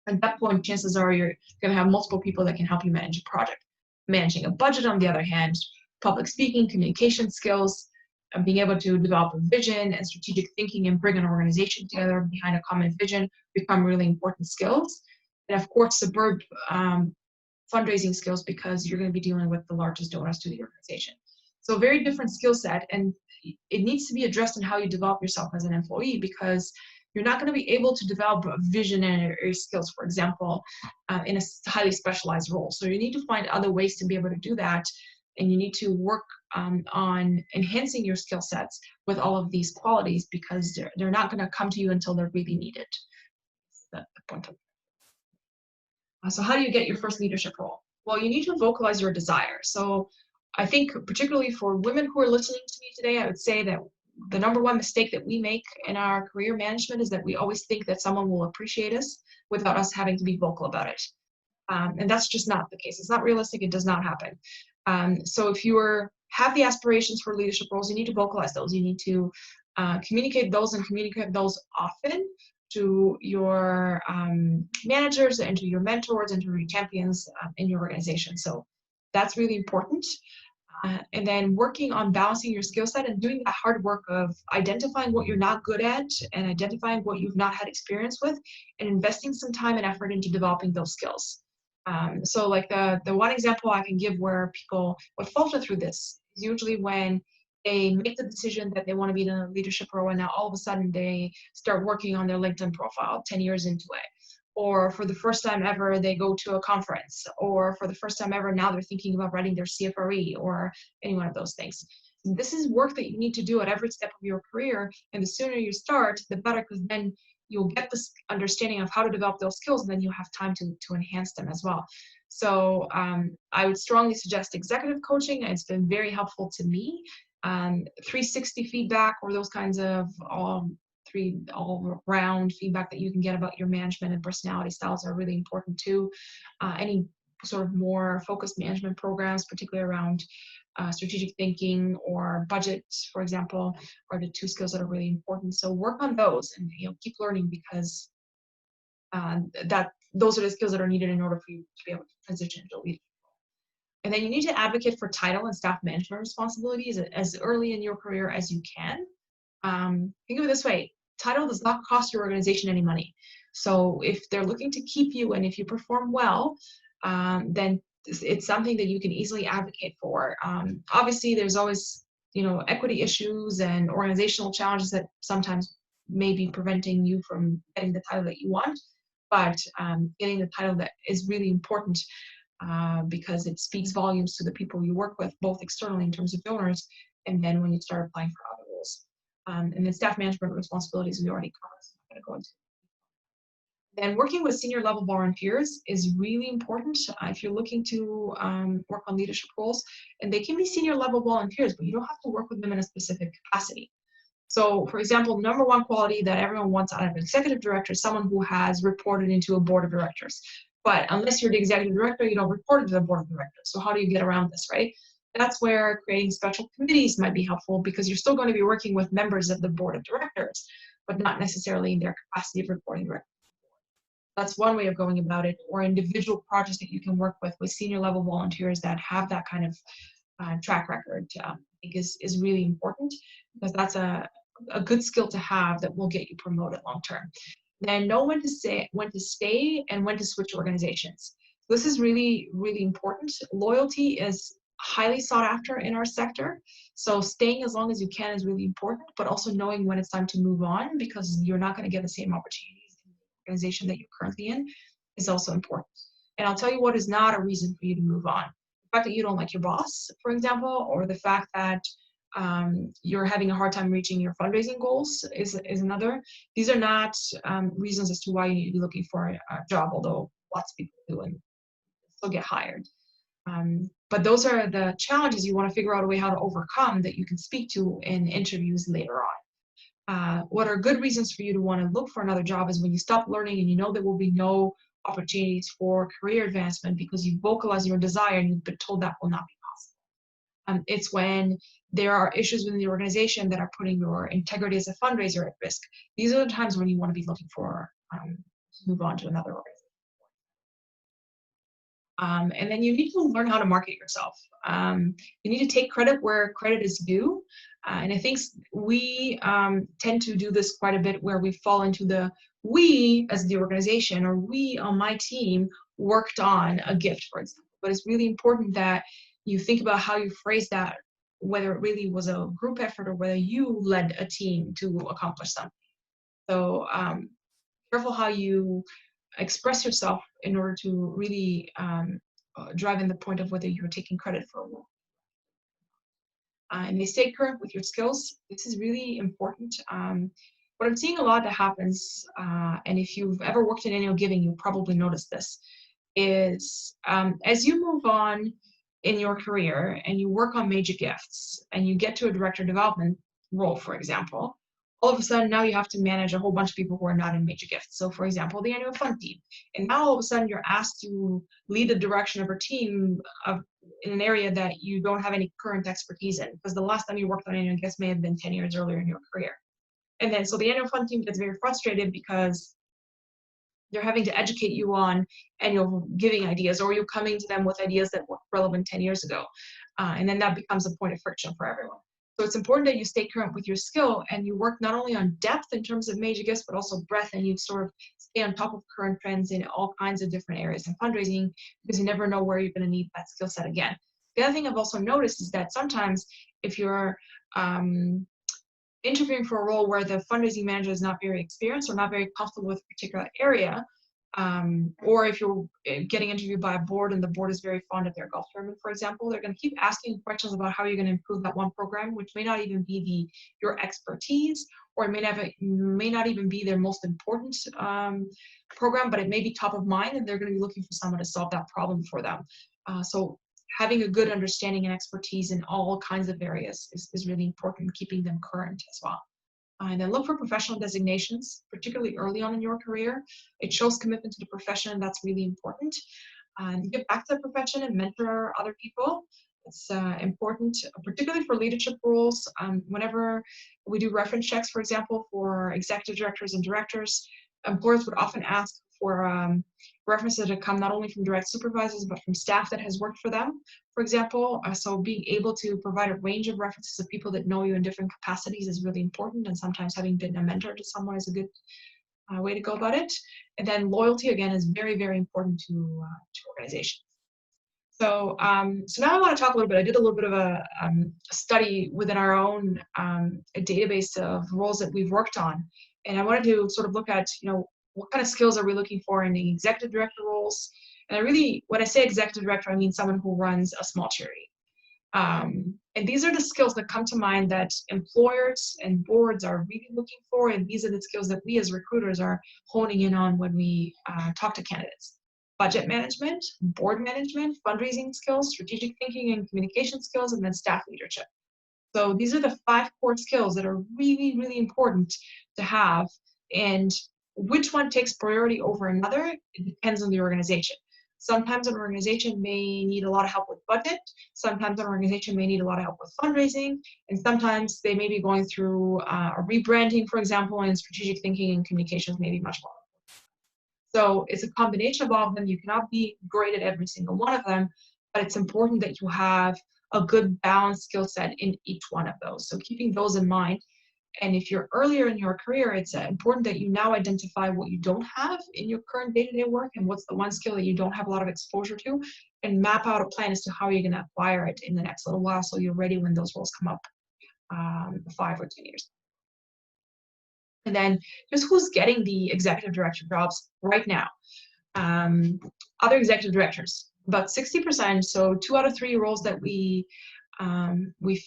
Speaker 1: at that point, chances are you're going to have multiple people that can help you manage a project. Managing a budget, on the other hand, public speaking, communication skills, and being able to develop a vision and strategic thinking and bring an organization together behind a common vision become really important skills. And of course, superb fundraising skills, because you're going to be dealing with the largest donors to the organization. So very different skill set, and it needs to be addressed in how you develop yourself as an employee, because you're not going to be able to develop a vision and skills, for example, in a highly specialized role. So you need to find other ways to be able to do that, and you need to work on enhancing your skill sets with all of these qualities, because they're not going to come to you until they're really needed. That's the point. So how do you get your first leadership role? Well, you need to vocalize your desire. So I think particularly for women who are listening to me today, I would say that the number one mistake that we make in our career management is that we always think that someone will appreciate us without us having to be vocal about it. And that's just not the case. It's not realistic. It does not happen. So if you have the aspirations for leadership roles, you need to vocalize those. You need to communicate those, and communicate those often to your managers and to your mentors and to your champions in your organization. So that's really important. And then working on balancing your skill set and doing the hard work of identifying what you're not good at and identifying what you've not had experience with, and investing some time and effort into developing those skills. So like the one example I can give where people would falter through this is usually when they make the decision that they want to be in a leadership role, and now all of a sudden they start working on their LinkedIn profile 10 years into it. Or for the first time ever, they go to a conference, or for the first time ever, now they're thinking about writing their CFRE, or any one of those things. This is work that you need to do at every step of your career, and the sooner you start, the better, because then you'll get this understanding of how to develop those skills, and then you have time to enhance them as well. So I would strongly suggest executive coaching. It's been very helpful to me. 360 feedback, or those kinds of all-round feedback that you can get about your management and personality styles, are really important too. Any sort of more focused management programs, particularly around strategic thinking or budget, for example, are the two skills that are really important. So work on those, and keep learning, because those are the skills that are needed in order for you to be able to transition into leadership. And then you need to advocate for title and staff management responsibilities as early in your career as you can. Think of it this way: title does not cost your organization any money. So if they're looking to keep you, and if you perform well, then it's something that you can easily advocate for. Obviously, there's always equity issues and organizational challenges that sometimes may be preventing you from getting the title that you want. But getting the title that is really important, because it speaks volumes to the people you work with, both externally in terms of donors, and then when you start applying for other roles. And then staff management responsibilities we already covered, so I'm not going to go into. Then working with senior level volunteers is really important if you're looking to work on leadership roles. And they can be senior level volunteers, but you don't have to work with them in a specific capacity. So, for example, number one quality that everyone wants out of an executive director is someone who has reported into a board of directors. But unless you're the executive director, you don't report to the board of directors. So how do you get around this, right? That's where creating special committees might be helpful, because you're still going to be working with members of the board of directors, but not necessarily in their capacity of reporting directly. That's one way of going about it, or individual projects that you can work with senior level volunteers that have that kind of track record, I think is really important, because that's a good skill to have that will get you promoted long term. Then know when to stay and when to switch organizations. This is really, really important. Loyalty is highly sought after in our sector. So staying as long as you can is really important, but also knowing when it's time to move on, because you're not going to get the same opportunities in the organization that you're currently in, is also important. And I'll tell you what is not a reason for you to move on. The fact that you don't like your boss, for example, or the fact that you're having a hard time reaching your fundraising goals is another. These are not reasons as to why you need to be looking for a job, although lots of people do and still get hired. But those are the challenges you want to figure out a way how to overcome that you can speak to in interviews later on. What are good reasons for you to want to look for another job is when you stop learning and you know there will be no opportunities for career advancement because you vocalize your desire and you've been told that will not be possible. It's when there are issues within the organization that are putting your integrity as a fundraiser at risk. These are the times when you want to be looking for to move on to another organization. And then you need to learn how to market yourself. You need to take credit where credit is due. And I think we tend to do this quite a bit, where we fall into the we as the organization, or we on my team worked on a gift, for example. But it's really important that you think about how you phrase that, whether it really was a group effort or whether you led a team to accomplish something. So careful how you express yourself in order to really drive in the point of whether you're taking credit for a role. And they stay current with your skills. This is really important. What I'm seeing a lot that happens, and if you've ever worked in annual giving, you probably noticed this, is as you move on in your career and you work on major gifts and you get to a director development role, for example, all of a sudden now you have to manage a whole bunch of people who are not in major gifts. So for example, the annual fund team. And now all of a sudden you're asked to lead the direction of a team in an area that you don't have any current expertise in, because the last time you worked on annual gifts may have been 10 years earlier in your career. And then so the annual fund team gets very frustrated because they're having to educate you on annual giving ideas, or you're coming to them with ideas that were relevant 10 years ago. And then that becomes a point of friction for everyone. So it's important that you stay current with your skill and you work not only on depth in terms of major gifts, but also breadth, and you sort of stay on top of current trends in all kinds of different areas in fundraising, because you never know where you're going to need that skill set again. The other thing I've also noticed is that sometimes if you're interviewing for a role where the fundraising manager is not very experienced or not very comfortable with a particular area, or if you're getting interviewed by a board and the board is very fond of their golf tournament, for example, they're going to keep asking questions about how you're going to improve that one program, which may not even be your expertise, or it may not even be their most important program, but it may be top of mind, and they're going to be looking for someone to solve that problem for them. So having a good understanding and expertise in all kinds of areas is really important, keeping them current as well. And then look for professional designations, particularly early on in your career. It shows commitment to the profession, and that's really important. Give back to the profession and mentor other people. It's important, particularly for leadership roles. Whenever we do reference checks, for example, for executive directors and directors, employers would often ask for references that come not only from direct supervisors, but from staff that has worked for them, for example. So being able to provide a range of references of people that know you in different capacities is really important, and sometimes having been a mentor to someone is a good way to go about it. And then loyalty, again, is very, very important to organizations. So, so now I want to talk a little bit. I did a little bit of a study within our own database of roles that we've worked on, and I wanted to sort of look at, what kind of skills are we looking for in the executive director roles? And when I say executive director, I mean someone who runs a small charity. And these are the skills that come to mind that employers and boards are really looking for, and these are the skills that we as recruiters are honing in on when we talk to candidates. Budget management, board management, fundraising skills, strategic thinking and communication skills, and then staff leadership. So these are the 5 core skills that are really, really important to have, and which one takes priority over another, it depends on the organization. Sometimes an organization may need a lot of help with budget, sometimes an organization may need a lot of help with fundraising, and sometimes they may be going through a rebranding, for example, and strategic thinking and communications may be much more. So it's a combination of all of them. You cannot be great at every single one of them, but it's important that you have a good balanced skill set in each one of those. So keeping those in mind. And if you're earlier in your career, it's important that you now identify what you don't have in your current day-to-day work and what's the one skill that you don't have a lot of exposure to, and map out a plan as to how you're going to acquire it in the next little while so you're ready when those roles come up 5 or 10 years. And then just who's getting the executive director jobs right now. Other executive directors, about 60%, so 2 out of 3 roles that we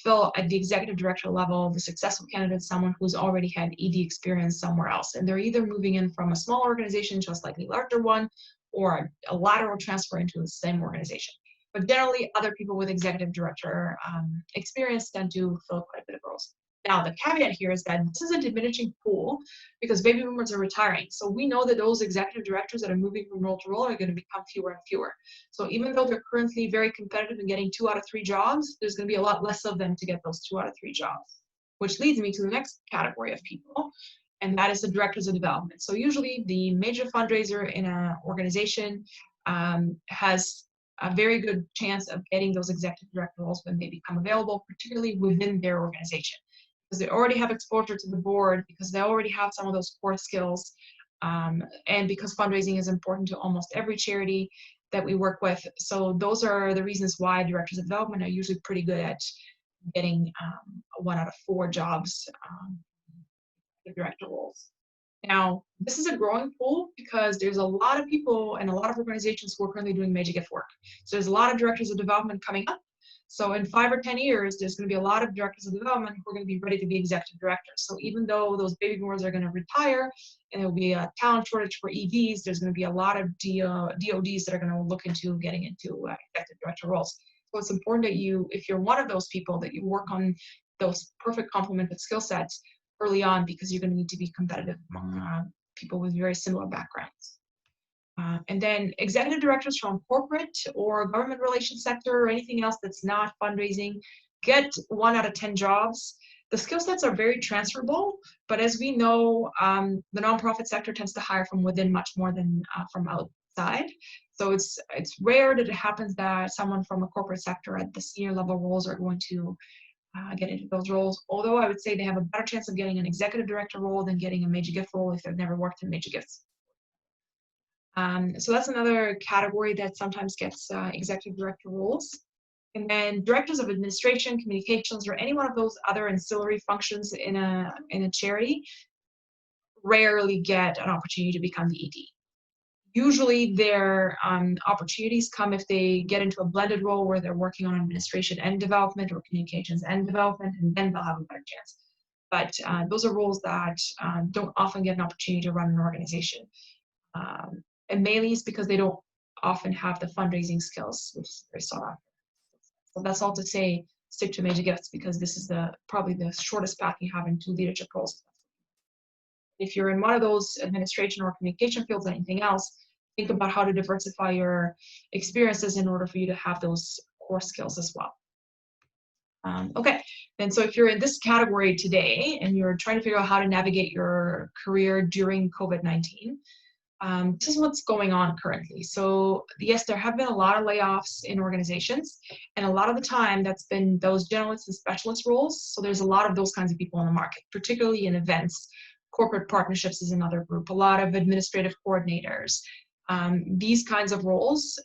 Speaker 1: fill at the executive director level, the successful candidate is someone who's already had ED experience somewhere else. And they're either moving in from a small organization to a slightly larger one, or a lateral transfer into the same organization. But generally, other people with executive director experience tend to fill quite a bit of roles. Now, the caveat here is that this is a diminishing pool because baby boomers are retiring. So we know that those executive directors that are moving from role to role are going to become fewer and fewer. So even though they're currently very competitive in getting 2 out of 3 jobs, there's going to be a lot less of them to get those 2 out of 3 jobs, which leads me to the next category of people, and that is the directors of development. So usually the major fundraiser in an organization has a very good chance of getting those executive director roles when they become available, particularly within their organization. Because they already have exposure to the board, because they already have some of those core skills, and because fundraising is important to almost every charity that we work with. So those are the reasons why directors of development are usually pretty good at getting 1 out of 4 jobs, the director roles. Now, this is a growing pool because there's a lot of people and a lot of organizations who are currently doing major gift work. So there's a lot of directors of development coming up. So in 5 or 10 years, there's going to be a lot of directors of development who are going to be ready to be executive directors. So even though those baby boomers are going to retire and there'll be a talent shortage for EDs, there's going to be a lot of DODs that are going to look into getting into executive director roles. So it's important that you, if you're one of those people, that you work on those perfect complemented skill sets early on, because you're going to need to be competitive among people with very similar backgrounds. And then executive directors from corporate or government relations sector or anything else that's not fundraising get 1 out of 10 jobs. The skill sets are very transferable, but as we know, the nonprofit sector tends to hire from within much more than from outside. So it's rare that it happens that someone from a corporate sector at the senior level roles are going to get into those roles. Although I would say they have a better chance of getting an executive director role than getting a major gift role if they've never worked in major gifts. So that's another category that sometimes gets executive director roles. And then directors of administration, communications, or any one of those other ancillary functions in a charity rarely get an opportunity to become the ED. Usually their opportunities come if they get into a blended role where they're working on administration and development, or communications and development, and then they'll have a better chance. But those are roles that don't often get an opportunity to run an organization. And mainly it's because they don't often have the fundraising skills, which is very sought after. So that's all to say, stick to major gifts, because this is probably the shortest path you have into leadership roles. If you're in one of those administration or communication fields or anything else, think about how to diversify your experiences in order for you to have those core skills as well. Okay, and so if you're in this category today and you're trying to figure out how to navigate your career during COVID-19, this is what's going on currently. So yes, there have been a lot of layoffs in organizations, and a lot of the time that's been those generalists and specialist roles. So there's a lot of those kinds of people in the market, particularly in events. Corporate partnerships is another group, a lot of administrative coordinators. These kinds of roles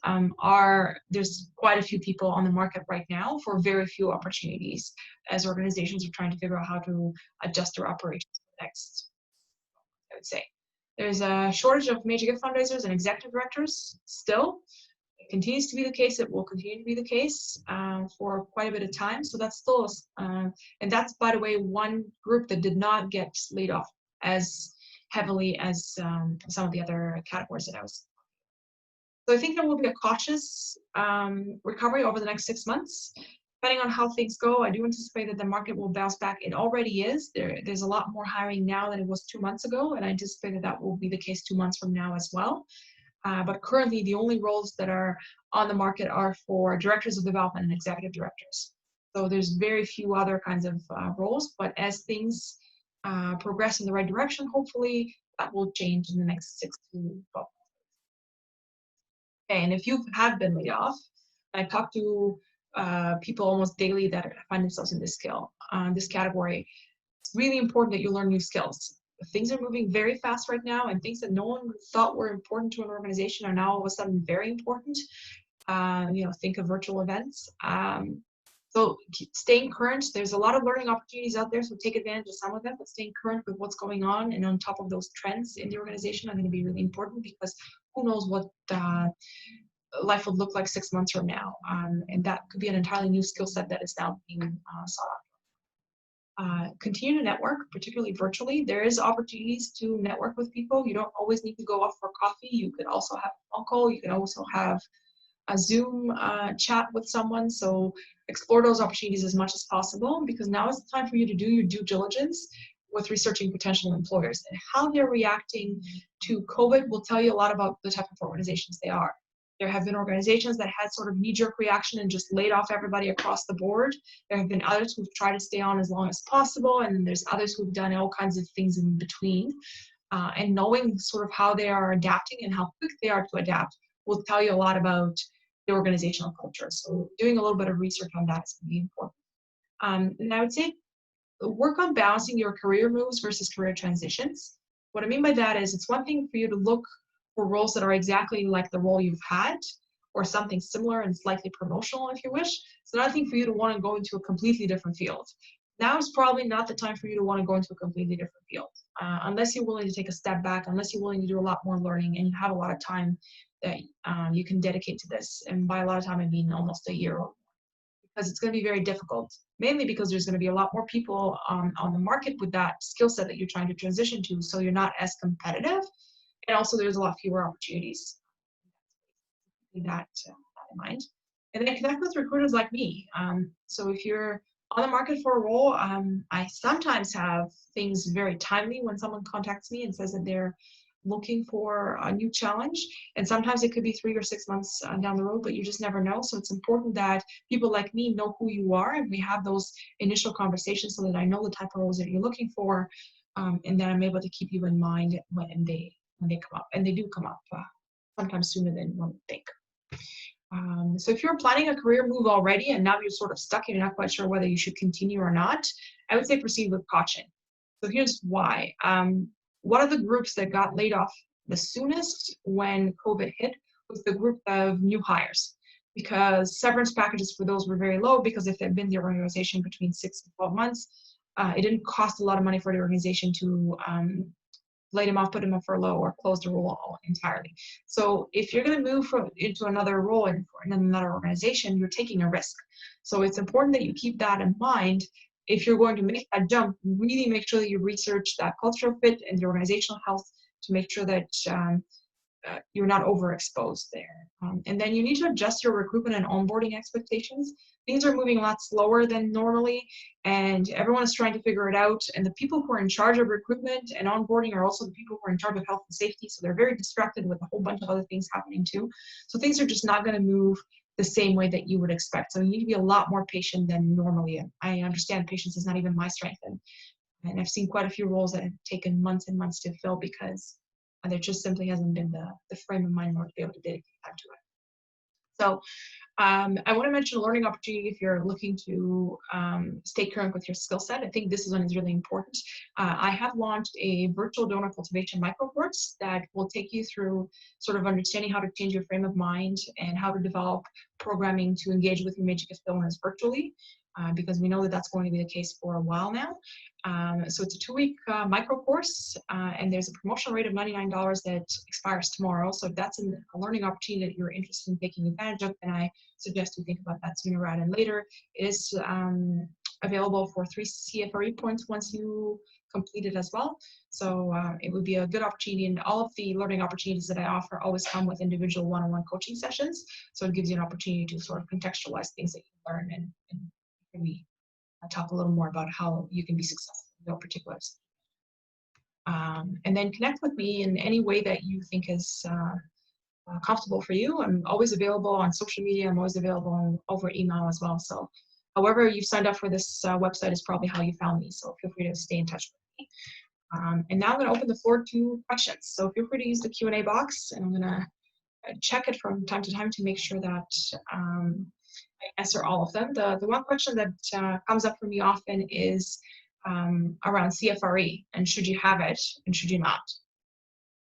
Speaker 1: there's quite a few people on the market right now for very few opportunities, as organizations are trying to figure out how to adjust their operations next, I would say. There's a shortage of major gift fundraisers and executive directors still. It continues to be the case. It will continue to be the case for quite a bit of time. So that's still, and that's, by the way, one group that did not get laid off as heavily as some of the other categories that I was. So I think there will be a cautious recovery over the next 6 months. Depending on how things go, I do anticipate that the market will bounce back. It already is. There's a lot more hiring now than it was 2 months ago, and I anticipate that will be the case 2 months from now as well. But currently, the only roles that are on the market are for directors of development and executive directors. So there's very few other kinds of roles, but as things progress in the right direction, hopefully that will change in the next 6 to 12 months. Okay, and if you have been laid off, I talked to people almost daily that find themselves in this category. It's really important that you learn new skills. Things are moving very fast right now, and things that no one thought were important to an organization are now all of a sudden very important. Think of virtual events. So staying current, there's a lot of learning opportunities out there, so take advantage of some of them, but staying current with what's going on and on top of those trends in the organization are going to be really important, because who knows what life would look like 6 months from now. And that could be an entirely new skill set that is now being sought after. Continue to network, particularly virtually. There is opportunities to network with people. You don't always need to go off for coffee. You could also have a phone call. You can also have a Zoom chat with someone. So explore those opportunities as much as possible, because now is the time for you to do your due diligence with researching potential employers, and how they're reacting to COVID will tell you a lot about the type of organizations they are. There have been organizations that had sort of knee-jerk reaction and just laid off everybody across the board. There have been others who've tried to stay on as long as possible, and then there's others who've done all kinds of things in between. And knowing sort of how they are adapting and how quick they are to adapt will tell you a lot about the organizational culture. So doing a little bit of research on that is going to be important. And I would say work on balancing your career moves versus career transitions. What I mean by that is, it's one thing for you to look for roles that are exactly like the role you've had, or something similar and slightly promotional if you wish. It's another thing for you to want to go into a completely different field. Now is probably not the time for you to want to go into a completely different field, unless you're willing to take a step back, unless you're willing to do a lot more learning and you have a lot of time that you can dedicate to this. And by a lot of time, I mean almost a year, because it's going to be very difficult, mainly because there's going to be a lot more people on the market with that skill set that you're trying to transition to, so you're not as competitive. And also there's a lot fewer opportunities. Keeping that in mind. And then connect with recruiters like me. So if you're on the market for a role, I sometimes have things very timely when someone contacts me and says that they're looking for a new challenge. And sometimes it could be 3 or 6 months down the road, but you just never know. So it's important that people like me know who you are, and we have those initial conversations so that I know the type of roles that you're looking for, and then I'm able to keep you in mind when they come up. And they do come up sometimes sooner than one would think. So if you're planning a career move already and now you're sort of stuck and you're not quite sure whether you should continue or not, I would say proceed with caution. So here's why. One of the groups that got laid off the soonest when COVID hit was the group of new hires, because severance packages for those were very low, because if they'd been in the organization between 6 to 12 months, it didn't cost a lot of money for the organization to lay them off, put them on furlough, or close the role entirely. So if you're going to move into another role in another organization, you're taking a risk. So it's important that you keep that in mind. If you're going to make that jump, really make sure that you research that cultural fit and the organizational health to make sure that you're not overexposed there. And then you need to adjust your recruitment and onboarding expectations. Things are moving a lot slower than normally, and everyone is trying to figure it out. And the people who are in charge of recruitment and onboarding are also the people who are in charge of health and safety. So they're very distracted with a whole bunch of other things happening too. So things are just not going to move the same way that you would expect. So you need to be a lot more patient than normally. And I understand patience is not even my strength. And I've seen quite a few roles that have taken months and months to fill because there just simply hasn't been the frame of mind to be able to dedicate time to it. So I want to mention a learning opportunity if you're looking to stay current with your skill set. I think this one is really important. I have launched a virtual donor cultivation micro course that will take you through sort of understanding how to change your frame of mind and how to develop programming to engage with your major gift donors virtually, because we know that that's going to be the case for a while now. So it's a 2-week micro course, and there's a promotional rate of $99 that expires tomorrow. So if that's a learning opportunity that you're interested in taking advantage of, then I suggest you think about that sooner rather than later. It is available for 3 CFRE points once you complete it as well. So it would be a good opportunity, and all of the learning opportunities that I offer always come with individual one-on-one coaching sessions. So it gives you an opportunity to sort of contextualize things that you learn and maybe talk a little more about how you can be successful in your particulars. And then connect with me in any way that you think is comfortable for you. I'm always available on social media. I'm always available over email as well. So however you've signed up for this website is probably how you found me. So feel free to stay in touch with me. And now I'm going to open the floor to questions. So feel free to use the Q&A box, and I'm going to check it from time to time to make sure that answer all of them. The one question that comes up for me often is around CFRE, and should you have it and should you not?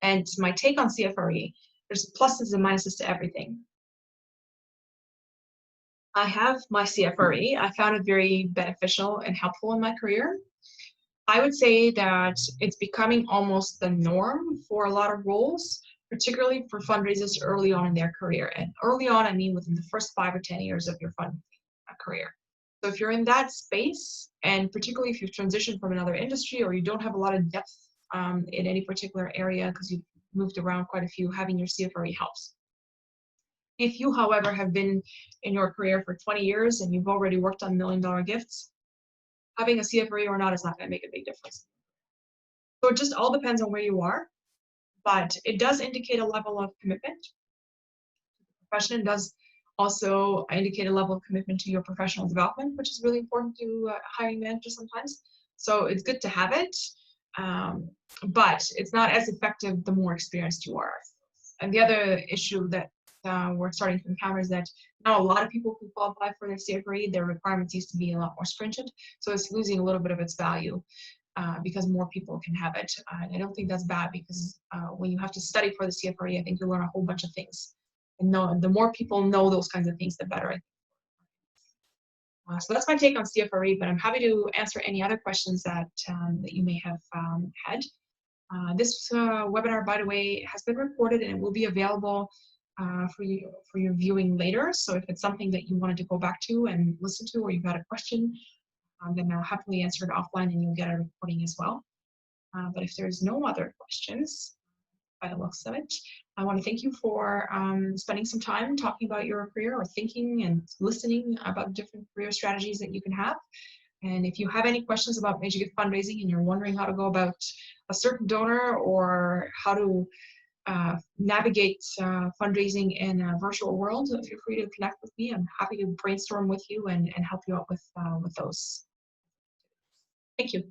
Speaker 1: And my take on CFRE, there's pluses and minuses to everything. I have my CFRE. I found it very beneficial and helpful in my career. I would say that it's becoming almost the norm for a lot of roles, particularly for fundraisers early on in their career. And early on, I mean within the first 5 or 10 years of your fund career. So if you're in that space, and particularly if you've transitioned from another industry or you don't have a lot of depth in any particular area because you've moved around quite a few, having your CFRE helps. If you, however, have been in your career for 20 years and you've already worked on $1 million gifts, having a CFRE or not is not going to make a big difference. So it just all depends on where you are, but it does indicate a level of commitment. The profession does also indicate a level of commitment to your professional development, which is really important to hiring managers sometimes. So it's good to have it, but it's not as effective the more experienced you are. And the other issue that we're starting to encounter is that now a lot of people who qualify for their CFRE, their requirements used to be a lot more stringent, so it's losing a little bit of its value because more people can have it. And I don't think that's bad because when you have to study for the CFRE, I think you learn a whole bunch of things. And the more people know those kinds of things, the better. So that's my take on CFRE, but I'm happy to answer any other questions that you may have had. This webinar, by the way, has been recorded and it will be available for your viewing later. So if it's something that you wanted to go back to and listen to, or you've got a question, then I'll happily answer it offline and you'll get a recording as well. But if there's no other questions, by the looks of it, I want to thank you for spending some time talking about your career or thinking and listening about different career strategies that you can have. And if you have any questions about major gift fundraising and you're wondering how to go about a certain donor or how to navigate fundraising in a virtual world, feel free to connect with me. I'm happy to brainstorm with you and help you out with those. Thank you.